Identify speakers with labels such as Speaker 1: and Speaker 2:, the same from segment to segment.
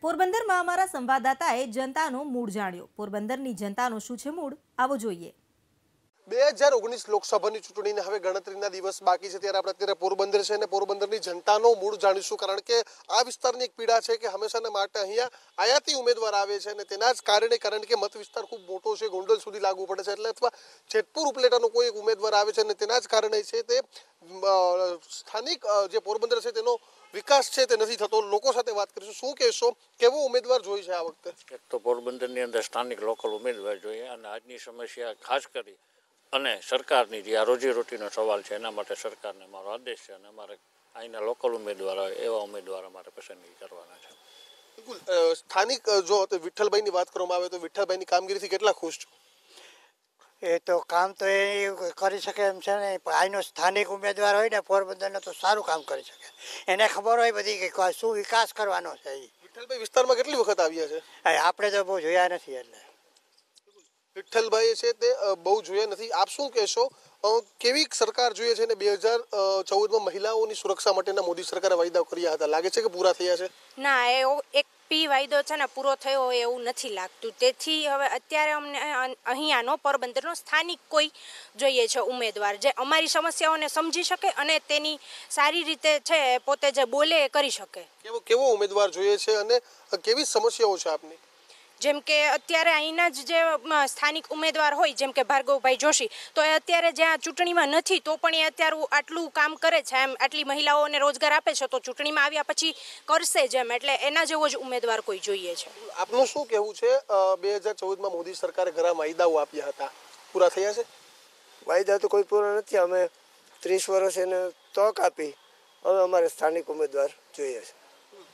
Speaker 1: પોરબંદરમાં અમારા સંવાદદાતાએ જનતાનો મૂડ જાણ્યો। પોરબંદરની જનતાનો શું છે મૂડ, આવો જોઈએ।
Speaker 2: 2019 લોકસભાની ચૂંટણીને હવે ગણતરીના દિવસ બાકી છે, ત્યારે આપણે અત્યારે પોરબંદર છે અને પોરબંદરની જનતાનો મૂડ જાણીશું, કારણ કે આ વિસ્તારની એક પીડા છે કે હંમેશાના માટે અહીંયા આયાતી ઉમેદવાર આવે છે અને તેના જ કારણે, કારણ કે મત વિસ્તાર ખૂબ મોટો છે, ગોંડલ સુધી લાગુ પડે છે, એટલે અથવા જેતપુર ઉપલેટાનો કોઈ એક ઉમેદવાર આવે છે અને તેના જ કારણે છે તે સ્થાનિક જે પોરબંદર છે તેનો વિકાસ છે તે નથી થતો। લોકો સાથે વાત કરીશું। શું કહેશો, કેવો ઉમેદવાર જોઈએ છે આ વખતે?
Speaker 3: એક તો પોરબંદરની અંદર સ્થાનિક લોકલ ઉમેદવાર જોઈએ, અને આજની સમસ્યા ખાસ કરી અને સરકારની જે આ રોજીરોટીનો સવાલ છે એના માટે સરકારને મારો આદેશ છે, અને અમારે અહીંના લોકલ ઉમેદવાર હોય એવા ઉમેદવાર અમારે પસંદગી કરવાના છે।
Speaker 2: બિલકુલ, સ્થાનિક જો વિઠ્ઠલભાઈની વાત કરવામાં આવે તો વિઠ્ઠલભાઈની કામગીરીથી કેટલા ખુશ છો?
Speaker 4: એ તો કામ તો એ કરી શકે એમ છે ને, અહીંનો સ્થાનિક ઉમેદવાર હોય ને પોરબંદરનો તો સારું કામ કરી શકે, એને ખબર હોય બધી કે શું વિકાસ કરવાનો છે।
Speaker 2: વિઠ્ઠલભાઈ વિસ્તારમાં કેટલી વખત આવ્યા છે?
Speaker 4: આપણે તો બહુ જોયા નથી, એટલે
Speaker 2: વિઠ્ઠલભાઈ છે તે બહુ જોયા નથી। આપ શું કહેશો, કેવી સરકાર જોઈએ છે? ને 2014માં મહિલાઓની સુરક્ષા માટેના મોદી સરકારે વાયદાઓ કર્યા હતા, લાગે છે કે પૂરા થયા છે?
Speaker 5: ના, એવો એક પી વાયદો છે ને પૂરો થયો હોય એવું નથી લાગતું। તેથી હવે અત્યારે અમને અહીંયાનો પોરબંદરનો સ્થાનિક કોઈ જોઈએ છે ઉમેદવાર, જે અમારી સમસ્યાઓને સમજી શકે અને તેની સારી રીતે છે પોતે જે બોલે એ કરી શકે।
Speaker 2: કેવો ઉમેદવાર જોઈએ છે અને કેવી સમસ્યાઓ છે આપની?
Speaker 5: જેમ કે અત્યારે અહીંના જ જે સ્થાનિક ઉમેદવાર હોય, જેમ કે ભાર્ગવભાઈ જોશી, તો એ અત્યારે જ્યાં ચૂંટણીમાં નથી તો પણ એ અત્યારે આટલું કામ કરે છે, એમ આટલી મહિલાઓને રોજગાર આપે છે, તો ચૂંટણીમાં આવ્યા પછી કરશે જ એમ, એટલે એના જેવો જ ઉમેદવાર કોઈ જોઈએ છે।
Speaker 2: આપનું શું કહેવું છે, 2014માં મોદી સરકારે ઘણા વાયદાઓ આપ્યા હતા, પૂરા થયા છે?
Speaker 6: વાયદા તો કોઈ પૂરા નથી। અમે 30 વર્ષ એને તક આપી, હવે અમારે સ્થાનિક ઉમેદવાર જોઈએ છે।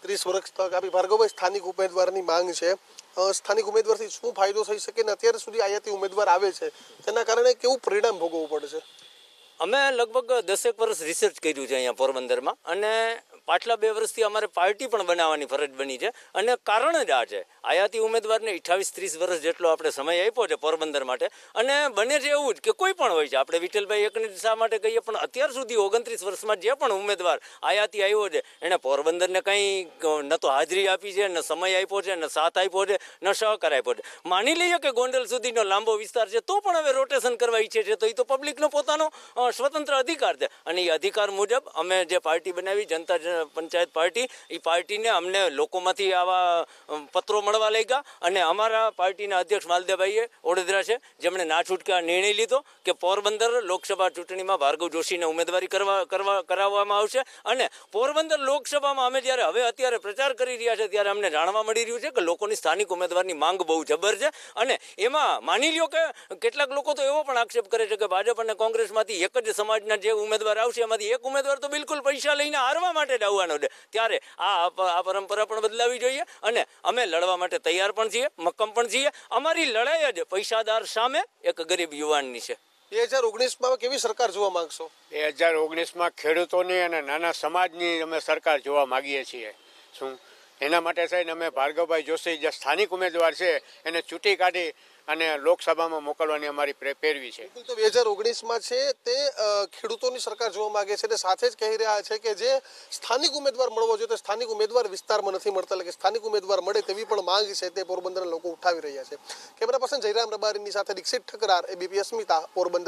Speaker 2: 30 વર્ષ તક આપી, ભાર્ગવભાઈ સ્થાનિક ઉમેદવારની માંગ છે, સ્થાનિક ઉમેદવારથી શું ફાયદો થઈ શકે ને અત્યાર સુધી આયાતી ઉમેદવાર આવે છે તેના કારણે કેવું પરિણામ ભોગવવું પડે છે?
Speaker 7: અમે લગભગ 10 વર્ષ રિસર્ચ કર્યું છે અહીંયા પોરબંદરમાં, અને પાછલા 2 વર્ષથી અમારે પાર્ટી પણ બનાવવાની ફરજ બની છે, અને કારણ જ આ છે, આયાતી ઉમેદવારને 28-30 વર્ષ જેટલો આપણે સમય આપ્યો છે પોરબંદર માટે, અને બને છે એવું જ કે કોઈ પણ હોય છે, આપણે વિઠ્ઠલભાઈ એકને શા માટે કહીએ, પણ અત્યાર સુધી 29 વર્ષમાં જે પણ ઉમેદવાર આયાતી આવ્યો છે એણે પોરબંદરને કંઈ ન તો હાજરી આપી છે, ન સમય આપ્યો છે, ન સાથ આપ્યો છે, ન સહકાર આપ્યો છે। માની લઈએ કે ગોંડલ સુધીનો લાંબો વિસ્તાર છે તો પણ હવે રોટેશન કરવા ઈચ્છે છે, તો એ તો પબ્લિકનો પોતાનો સ્વતંત્ર અધિકાર છે, અને એ અધિકાર મુજબ અમે જે પાર્ટી બનાવી, જનતા પંચાયત પાર્ટી, એ પાર્ટીને અમને લોકોમાંથી આવા પત્રો મળવા લાગ્યા, અને અમારા પાર્ટીના અધ્યક્ષ માલદેવભાઈએ ઓડેદરા છે, જેમણે ના છૂટકા નિર્ણય લીધો કે પોરબંદર લોકસભા ચૂંટણીમાં ભાર્ગવ જોશીને ઉમેદવારી કરાવવામાં આવશે, અને પોરબંદર લોકસભામાં અમે જ્યારે હવે અત્યારે પ્રચાર કરી રહ્યા છે ત્યારે અમને જાણવા મળી રહ્યું છે કે લોકોની સ્થાનિક ઉમેદવારની માંગ બહુ જબર છે, અને એમાં માની લ્યો કે કેટલાક લોકો તો એવો પણ આક્ષેપ કરે છે કે ભાજપ અને કોંગ્રેસમાંથી એક જ સમાજના જે ઉમેદવાર આવશે એમાંથી એક ઉમેદવાર તો બિલકુલ પૈસા લઈને હારવા માટે જ આવવાનો છે। ત્યારે આ પરંપરા પણ બદલાવી જોઈએ, અને અમે લડવા માટે તૈયાર પણ છીએ, મક્કમ પણ છીએ। અમારી લડાઈ જ પૈસાદાર સામે એક ગરીબ યુવાનની છે।
Speaker 2: 2019માં કેવી સરકાર જોવા માંગશો?
Speaker 8: 2019માં ખેડૂતોની અને નાના સમાજની અમે સરકાર જોવા માંગીએ છીએ। શું એના માટે થઈને અમે ભાર્ગવભાઈ જોશી જે સ્થાનિક ઉમેદવાર છે એને ચૂંટી કાઢી અને લોકસભામાં મોકલવાની અમારી પેરવી છે।
Speaker 2: તો 2019માં છે તે ખેડૂતોની સરકાર જોવા માંગે છે, અને સાથે જ કહી રહ્યા છે કે જે સ્થાનિક ઉમેદવાર મળવો જોઈએ તે સ્થાનિક ઉમેદવાર વિસ્તારમાં નથી મળતા, એટલે કે સ્થાનિક ઉમેદવાર મળે તેવી પણ માંગ છે તે પોરબંદરના લોકો ઉઠાવી રહ્યા છે। કેમેરા પર્સન જયરામ રબારીની સાથે દીક્ષિત ઠકરાર, ABP અસ્મિતા, પોરબંદર।